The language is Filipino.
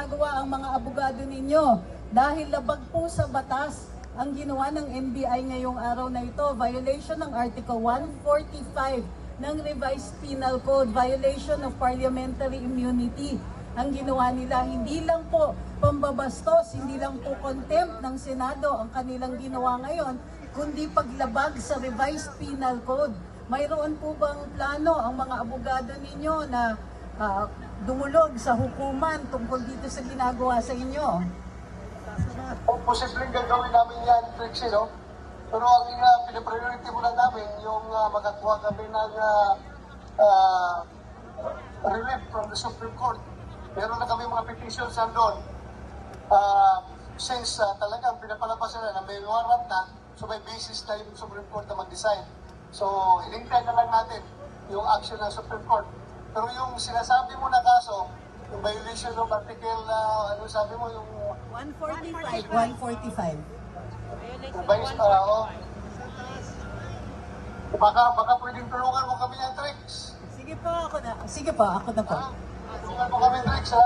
ginagawa ang mga abogado ninyo dahil labag po sa batas ang ginawa ng NBI ngayong araw na ito. Violation ng Article 145 ng Revised Penal Code, violation of parliamentary immunity. Ang ginawa nila, hindi lang po pambabastos, hindi lang po contempt ng Senado ang kanilang ginawa ngayon, kundi paglabag sa Revised Penal Code. Mayroon po bang plano ang mga abogado ninyo na dumulog sa hukuman tungkol dito sa ginagawa sa inyo? O posibleng gagawin namin yan, Trixie, no? Pero ang pinapriority muna namin, yung makakuha kami ng relief from the Supreme Court. Meron na kami mga petitions doon. Since talagang pinapalabas na may warrant na, so may basis na yung Supreme Court na mag-decide. So, ilingkay na lang natin yung action ng Supreme Court. Pero yung sinasabi mo na kaso, yung violation ng article, ano sabi mo, yung 145. Baka pwedeng tulungan mo kami ng tricks. Sige po, ako na po. Tulungan mo kami tricks, ha?